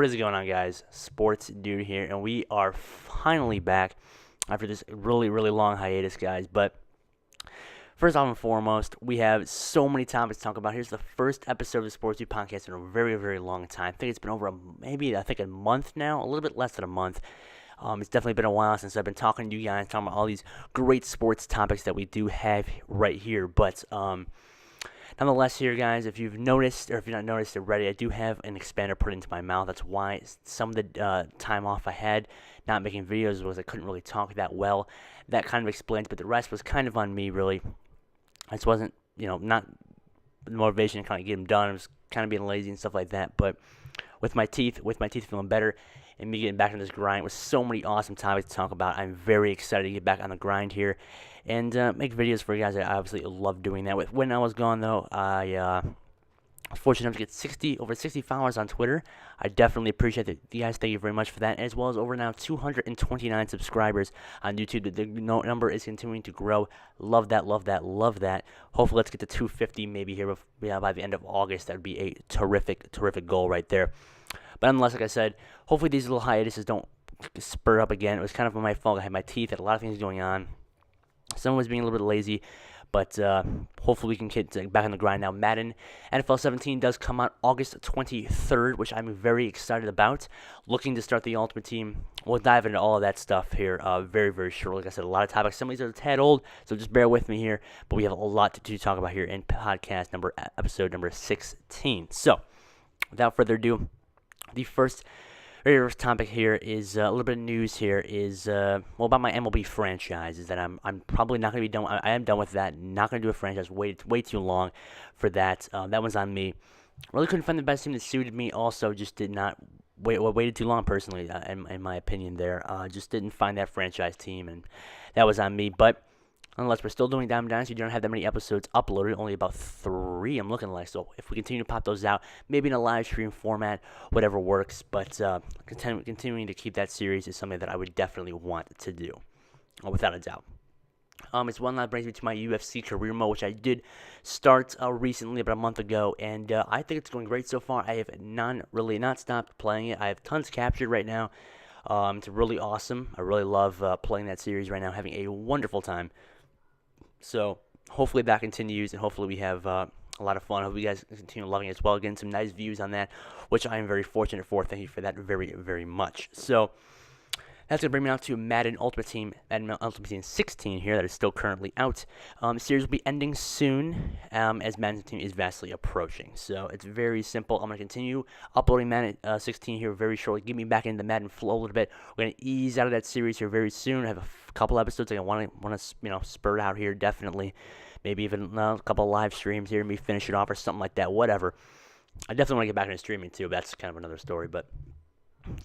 What is going on, guys? Sports Dude here, and we are finally back after this really, really long hiatus, guys. But first off and foremost, we have so many topics to talk about. Here's the first episode of the Sports Dude podcast in a very, very long time. I think it's been over a month now, a little bit less than a month. It's definitely been a while since I've been talking to you guys, talking about all these great sports topics that we do have right here. But nonetheless, here, guys, if you've noticed, or if you've not noticed already, I do have an expander put into my mouth. That's why some of the time off I had not making videos was I couldn't really talk that well. That kind of explains, but the rest was kind of on me, really. I just wasn't, not the motivation to kind of get them done. I was kind of being lazy and stuff like that. But with my teeth feeling better, and me getting back on this grind with so many awesome topics to talk about, I'm very excited to get back on the grind here and make videos for you guys. I obviously love doing that. When I was gone, though, I was fortunate enough to get over 60 followers on Twitter. I definitely appreciate it. You guys, thank you very much for that, as well as over now 229 subscribers on YouTube. The number is continuing to grow. Love that, love that, love that. Hopefully, let's get to 250 maybe here by the end of August. That would be a terrific, terrific goal right there. But nonetheless, like I said, hopefully these little hiatuses don't spur up again. It was kind of my fault. I had my teeth, had a lot of things going on. Someone was being a little bit lazy, but hopefully we can get back on the grind now. Madden NFL 17 does come out August 23rd, which I'm very excited about. Looking to start the Ultimate Team. We'll dive into all of that stuff here very, very shortly. Like I said, a lot of topics. Some of these are a tad old, so just bear with me here. But we have a lot to talk about here in episode number 16. So, without further ado, the first topic here is a little bit of news here is about my MLB franchise. Is that I'm probably not going to be done. I am done with that. Not going to do a franchise. Waited way too long for that. That one's on me. Really couldn't find the best team that suited me. Also, just did not waited too long personally, in my opinion. There, just didn't find that franchise team, and that was on me. But unless we're still doing Diamond Dynasty, we don't have that many episodes uploaded, only about 3 I'm looking like. So if we continue to pop those out, maybe in a live stream format, whatever works. But continuing to keep that series is something that I would definitely want to do, without a doubt. It's one that brings me to my UFC career mode, which I did start recently, about a month ago, and I think it's going great so far. I have not stopped playing it. I have tons captured right now. It's really awesome. I really love playing that series right now, having a wonderful time. So hopefully that continues, and hopefully we have a lot of fun. I hope you guys continue loving it as well. Getting some nice views on that, which I am very fortunate for. Thank you for that very, very much. So that's going to bring me out to Madden Ultimate Team 16 here that is still currently out. The series will be ending soon as Madden Team is vastly approaching. So it's very simple. I'm going to continue uploading Madden 16 here very shortly. Get me back into the Madden flow a little bit. We're going to ease out of that series here very soon. I have a couple episodes I want to spurt out here, definitely. Maybe even a couple of live streams here, maybe finish it off or something like that, whatever. I definitely want to get back into streaming too, but that's kind of another story. But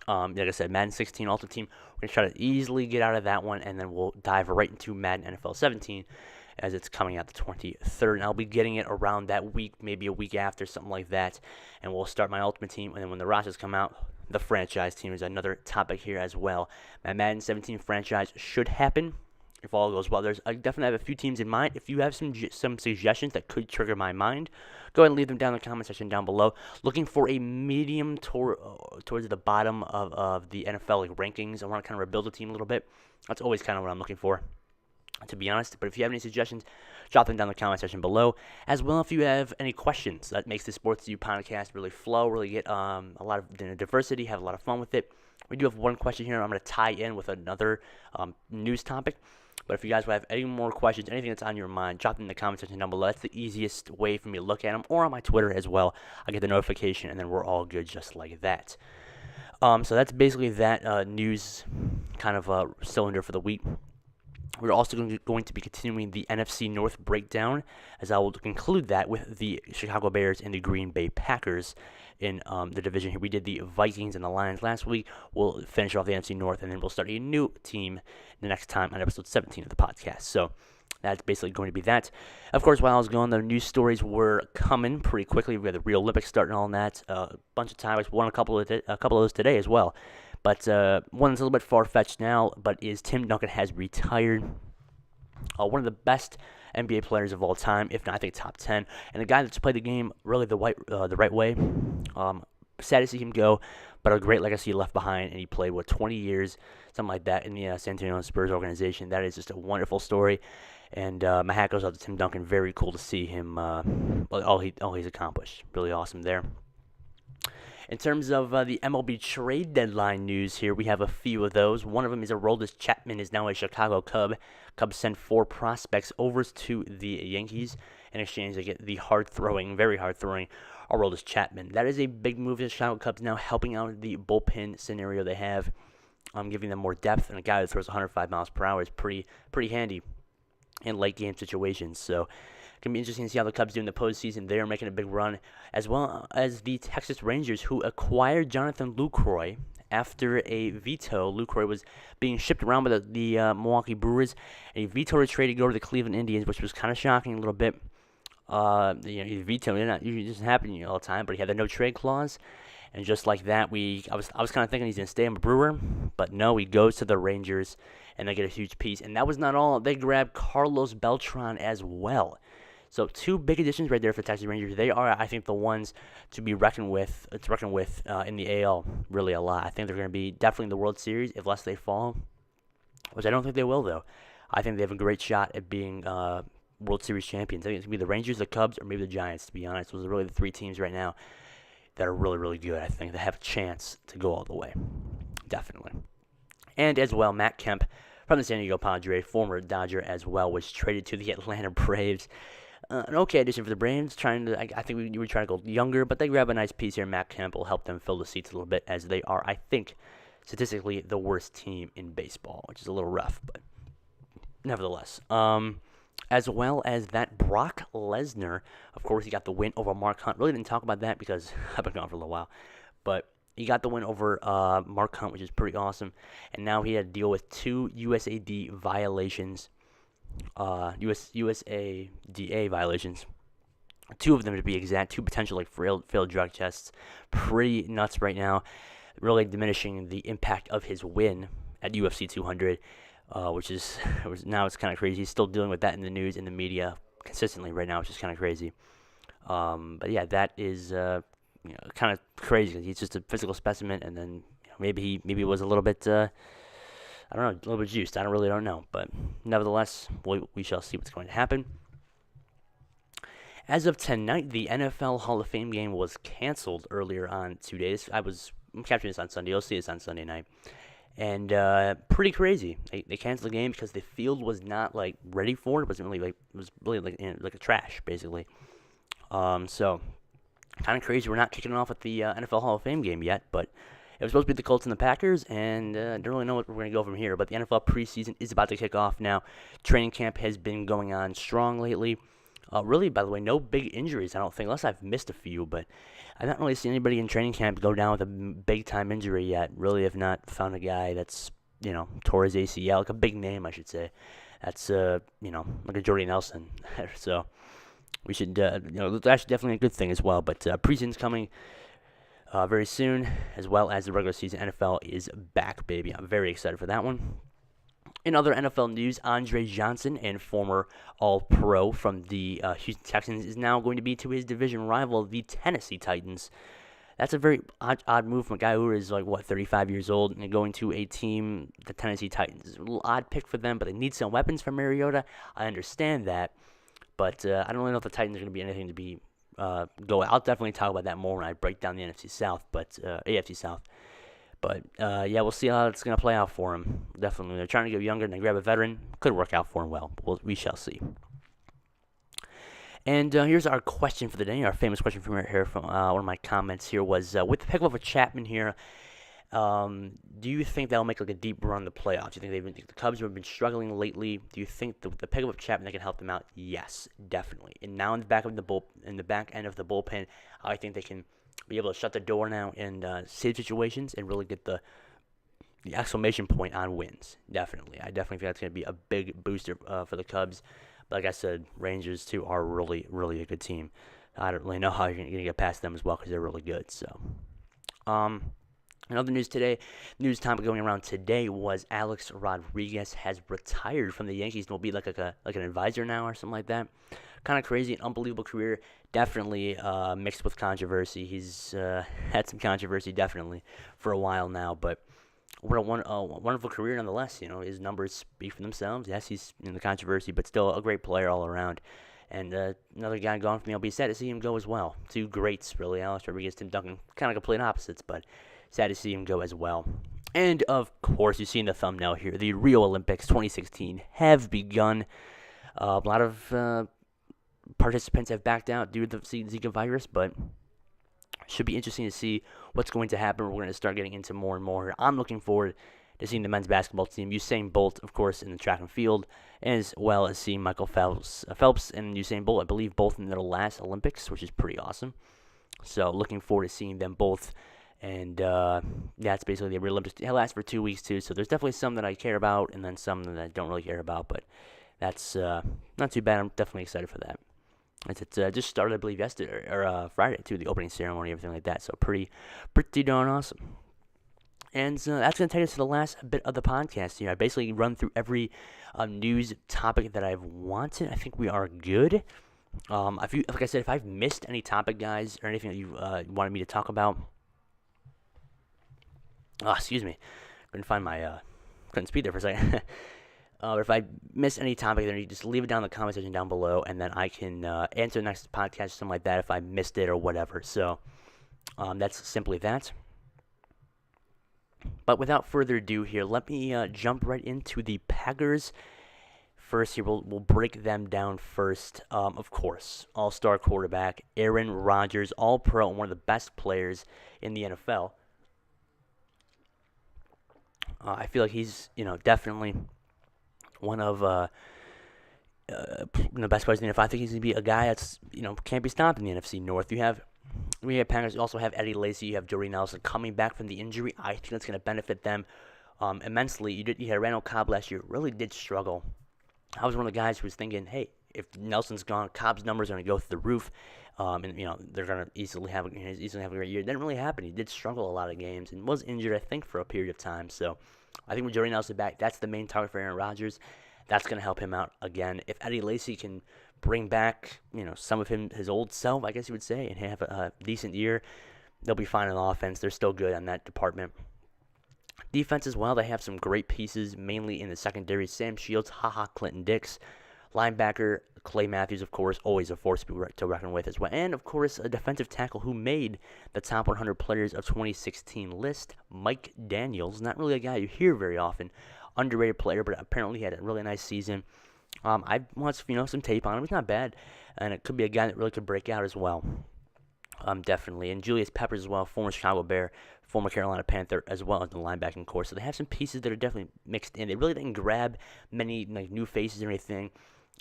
like I said, Madden 16 Ultimate Team, we're going to try to easily get out of that one, and then we'll dive right into Madden NFL 17 as it's coming out the 23rd. And I'll be getting it around that week, maybe a week after, something like that. And we'll start my Ultimate Team, and then when the rosters come out, the franchise team is another topic here as well. My Madden 17 franchise should happen if all goes well. I definitely have a few teams in mind. If you have some suggestions that could trigger my mind, go ahead and leave them down in the comment section down below. Looking for a medium towards the bottom of the NFL rankings. I want to kind of rebuild the team a little bit. That's always kind of what I'm looking for, to be honest. But if you have any suggestions, drop them down in the comment section below. As well, if you have any questions, that makes the Sports Duude podcast really flow, really get a lot of diversity, have a lot of fun with it. We do have one question here I'm going to tie in with another news topic. But if you guys have any more questions, anything that's on your mind, drop them in the comment section down below. That's the easiest way for me to look at them, or on my Twitter as well. I get the notification, and then we're all good just like that. So that's basically that news kind of cylinder for the week. We're also going to be continuing the NFC North breakdown, as I will conclude that with the Chicago Bears and the Green Bay Packers in the division here. We did the Vikings and the Lions last week. We'll finish off the NFC North, and then we'll start a new team the next time on episode 17 of the podcast. So that's basically going to be that. Of course, while I was gone, the news stories were coming pretty quickly. We had the Rio Olympics starting and all that. A bunch of topics. Won a couple of those today as well. But one that's a little bit far-fetched now, but is Tim Duncan has retired. One of the best NBA players of all time, if not, I think top 10, and a guy that's played the game really the right way. sad to see him go, but a great legacy left behind, and he played, 20 years, something like that, in the San Antonio Spurs organization. That is just a wonderful story, and my hat goes out to Tim Duncan. Very cool to see him, all he's accomplished. Really awesome there. In terms of the MLB trade deadline news here, we have a few of those. One of them is Aroldis Chapman is now a Chicago Cub. Cubs send 4 prospects over to the Yankees. In exchange, they get the very hard-throwing Aroldis Chapman. That is a big move. The Chicago Cubs now helping out the bullpen scenario they have, giving them more depth. And a guy that throws 105 miles per hour is pretty handy in late-game situations. So it's going to be interesting to see how the Cubs do in the postseason. They are making a big run, as well as the Texas Rangers, who acquired Jonathan Lucroy after a veto. Lucroy was being shipped around by the Milwaukee Brewers, and he vetoed a trade to go to the Cleveland Indians, which was kind of shocking a little bit. He vetoed it. Not usually doesn't happen all the time, but he had the no trade clause, and just like that, I was kind of thinking he's gonna stay a Brewer, but no, he goes to the Rangers, and they get a huge piece. And that was not all. They grabbed Carlos Beltran as well. So 2 big additions right there for the Texas Rangers. They are, I think, the ones to be reckoned with. In the AL really a lot. I think they're going to be definitely in the World Series unless they fall, which I don't think they will, though. I think they have a great shot at being World Series champions. I think it's going to be the Rangers, the Cubs, or maybe the Giants, to be honest. Those are really the 3 teams right now that are really, really good. I think they have a chance to go all the way. Definitely. And as well, Matt Kemp from the San Diego Padres, former Dodger as well, was traded to the Atlanta Braves. An okay addition for the Braves. I think we were trying to go younger, but they grab a nice piece here. Matt Kemp will help them fill the seats a little bit, as they are, I think, statistically the worst team in baseball, which is a little rough, but nevertheless. As well as that, Brock Lesnar, of course, he got the win over Mark Hunt. Really didn't talk about that because I've been gone for a little while, but he got the win over Mark Hunt, which is pretty awesome. And now he had to deal with 2 USAD violations. USADA violations. 2 of them to be exact. 2 potential failed drug tests. Pretty nuts right now. Really diminishing the impact of his win at UFC 200, which is now it's kind of crazy. He's still dealing with that in the news, in the media consistently right now, which is kind of crazy. But yeah, that is kind of crazy because he's just a physical specimen, and then maybe he was a little bit. I don't know, a little bit juiced. I don't know. But nevertheless, we shall see what's going to happen. As of tonight, the NFL Hall of Fame game was canceled earlier on today. I'm capturing this on Sunday. You'll see this on Sunday night. And pretty crazy. They canceled the game because the field was not ready for it. It wasn't really it was really like a trash, basically. So kind of crazy. We're not kicking off with the NFL Hall of Fame game yet, but it was supposed to be the Colts and the Packers, and don't really know what we're going to go from here. But the NFL preseason is about to kick off now. Training camp has been going on strong lately. Really, by the way, no big injuries, I don't think, unless I've missed a few. But I've not really seen anybody in training camp go down with a big-time injury yet. Really have not found a guy that's, tore his ACL, like a big name, I should say. That's, like a Jordy Nelson. So we should, that's definitely a good thing as well. But preseason's coming very soon, as well as the regular season. NFL is back, baby. I'm very excited for that one. In other NFL news, Andre Johnson, and former All-Pro from the Houston Texans, is now going to be to his division rival, the Tennessee Titans. That's a very odd move from a guy who is 35 years old, and going to a team, the Tennessee Titans. It's a little odd pick for them, but they need some weapons from Mariota. I understand that, but I don't really know if the Titans are going to be anything to be I'll definitely talk about that more when I break down the NFC South, but AFC South. But yeah, we'll see how it's going to play out for him. Definitely, they're trying to get younger and they grab a veteran. Could work out for him well. We shall see. And here's our question for the day. Our famous question from one of my comments here was, with the pick of Chapman here, do you think that'll make a deep run in the playoffs? Do you think the Cubs have been struggling lately? Do you think the pick of Chapman that can help them out? Yes, definitely. And now in the back end of the bullpen, I think they can be able to shut the door now and save situations and really get the exclamation point on wins. Definitely, I definitely think that's going to be a big booster for the Cubs. But like I said, Rangers too are really, really a good team. I don't really know how you're going to get past them as well because they're really good. So, Another news topic going around today was Alex Rodriguez has retired from the Yankees and will be like an advisor now or something like that. Kind of crazy, an unbelievable career. Definitely mixed with controversy. He's had some controversy definitely for a while now, but what a wonderful career nonetheless. His numbers speak for themselves. Yes, he's in the controversy, but still a great player all around. And another guy gone from the LB. Sad to see him go as well. Two greats, really. Alex Rodriguez, Tim Duncan, kind of complete opposites, but sad to see him go as well. And of course, you see in the thumbnail here, the Rio Olympics 2016 have begun. A lot of participants have backed out due to the Zika virus, but should be interesting to see what's going to happen. We're going to start getting into more and more. I'm looking forward to seeing the men's basketball team, Usain Bolt, of course, in the track and field, as well as seeing Michael Phelps and Usain Bolt, I believe, both in their last Olympics, which is pretty awesome. So looking forward to seeing them both. And that's basically the Rio Olympics. It lasts for 2 weeks, too, so there's definitely some that I care about and then some that I don't really care about, but that's not too bad. I'm definitely excited for that. It just started, I believe, yesterday or Friday too, the opening ceremony, everything like that. So pretty darn awesome. And that's going to take us to the last bit of the podcast here. I basically run through every news topic that I've wanted. I think we are good. Like I said, if I've missed any topic, guys, or anything that you wanted me to talk about, excuse me, couldn't speak there for a second. Or if I miss any topic, then you just leave it down in the comment section down below, and then I can answer the next podcast or something like that if I missed it or whatever. So that's simply that. But without further ado here, let me jump right into the Packers. First here, we'll break them down first. Of course, all-star quarterback Aaron Rodgers, all-pro, and one of the best players in the NFL. I feel like he's, definitely one of the best players in the NFL. I think he's going to be a guy that's, can't be stopped in the NFC North. We have Packers. You also have Eddie Lacy. You have Jordy Nelson coming back from the injury. I think that's going to benefit them immensely. You had Randall Cobb last year. Really did struggle. I was one of the guys who was thinking, hey, if Nelson's gone, Cobb's numbers are going to go through the roof. And they're going to easily have a great year. It didn't really happen. He did struggle a lot of games and was injured, I think, for a period of time. So I think with Jordy Nelson back, that's the main target for Aaron Rodgers. That's going to help him out again. If Eddie Lacy can bring back, some of his old self, I guess you would say, and have a decent year, they'll be fine on offense. They're still good on that department. Defense as well, they have some great pieces, mainly in the secondary. Sam Shields, Clinton Dix. Linebacker, Clay Matthews, of course, always a force to reckon with as well. And, of course, a defensive tackle who made the top 100 players of 2016 list, Mike Daniels. Not really a guy you hear very often. Underrated player, but apparently he had a really nice season. I watched, some tape on him. He's not bad. And it could be a guy that really could break out as well. Definitely. And Julius Peppers as well, former Chicago Bear, former Carolina Panther, as well as the linebacking core. So they have some pieces that are definitely mixed in. They really didn't grab many new faces or anything.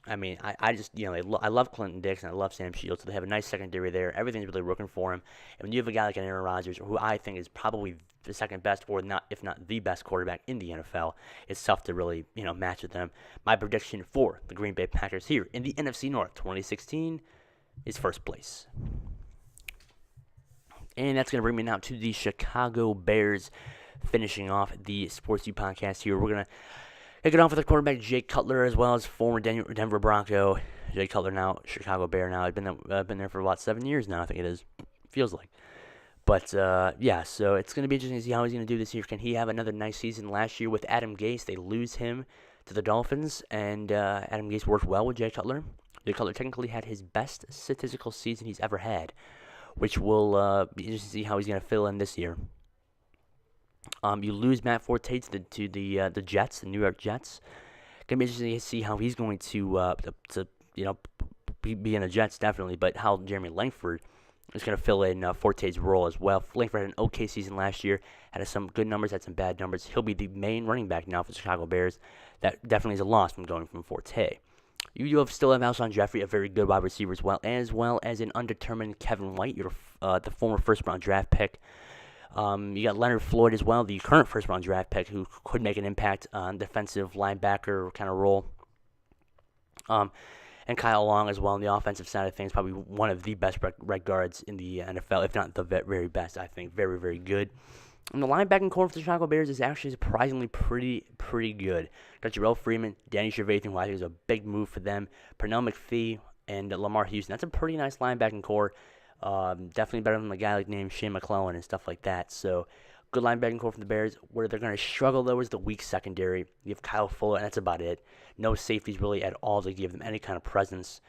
I mean, I just, I love Clinton Dix and I love Sam Shields. So they have a nice secondary there. Everything's really working for him. And when you have a guy like an Aaron Rodgers, who I think is probably the second best, or not, if not the best quarterback in the NFL, it's tough to really, match with them. My prediction for the Green Bay Packers here in the NFC North 2016 is first place. And that's going to bring me now to the Chicago Bears, finishing off the Sportsduude podcast here. We're going to kick it off with the quarterback Jay Cutler, as well as former Denver Bronco. Jay Cutler now Chicago Bear now. I've been there for about 7 years now, I think it is. Feels like. But, yeah, so it's going to be interesting to see how he's going to do this year. Can he have another nice season? Last year with Adam Gase, they lose him to the Dolphins, and Adam Gase worked well with Jay Cutler. Jay Cutler technically had his best statistical season he's ever had, which will be interesting to see how he's going to fill in this year. You lose Matt Forte to the Jets, the New York Jets. Gonna be interesting to see how he's going to be in the Jets definitely, but how Jeremy Langford is going to fill in Forte's role as well. Langford had an okay season last year, had some good numbers, had some bad numbers. He'll be the main running back now for the Chicago Bears. That definitely is a loss from going from Forte. You still have Alshon Jeffrey, a very good wide receiver as well as an undetermined Kevin White, the former first-round draft pick. You got Leonard Floyd as well, the current first-round draft pick, who could make an impact on defensive linebacker kind of role. And Kyle Long as well on the offensive side of things, probably one of the best right guards in the NFL, if not the very best, I think. Very, very good. And the linebacking core for the Chicago Bears is actually surprisingly pretty good. Got Jarrell Freeman, Danny Trevathan, who I think is a big move for them, Pernell McPhee, and Lamar Houston. That's a pretty nice linebacking core. Definitely better than a guy like named Shane McClellan and stuff like that. So good linebacking core from the Bears. Where they're going to struggle, though, is the weak secondary. You have Kyle Fuller, and that's about it. No safeties really at all to give them any kind of presence.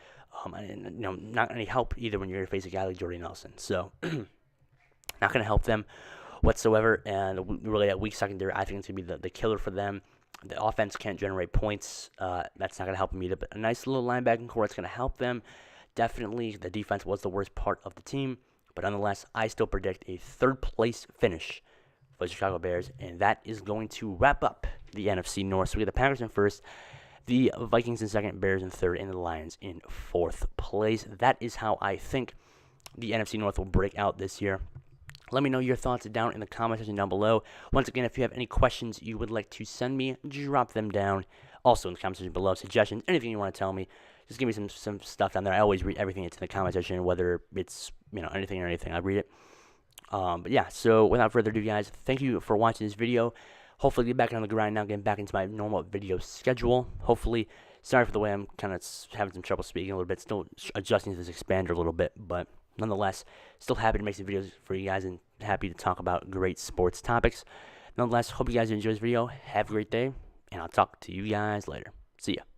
And, not any help either when you're going to face a guy like Jordy Nelson. So not going to help them whatsoever. And really, that weak secondary, I think it's going to be the killer for them. The offense can't generate points. That's not going to help them either. But a nice little linebacking core that's going to help them. Definitely, the defense was the worst part of the team. But nonetheless, I still predict a third-place finish for the Chicago Bears. And that is going to wrap up the NFC North. So we got the Packers in first, the Vikings in second, Bears in third, and the Lions in fourth place. That is how I think the NFC North will break out this year. Let me know your thoughts down in the comment section down below. Once again, if you have any questions you would like to send me, drop them down. Also in the comment section below, suggestions, anything you want to tell me, just give me some stuff down there. I always read everything that's in the comment section, whether it's anything or anything. I read it. But yeah, so without further ado, guys, thank you for watching this video. Hopefully, get back on the grind now, getting back into my normal video schedule. Hopefully, sorry for the way I'm kind of having some trouble speaking a little bit, still adjusting to this expander a little bit, but nonetheless, still happy to make some videos for you guys and happy to talk about great sports topics. Nonetheless, hope you guys enjoy this video. Have a great day, and I'll talk to you guys later. See ya.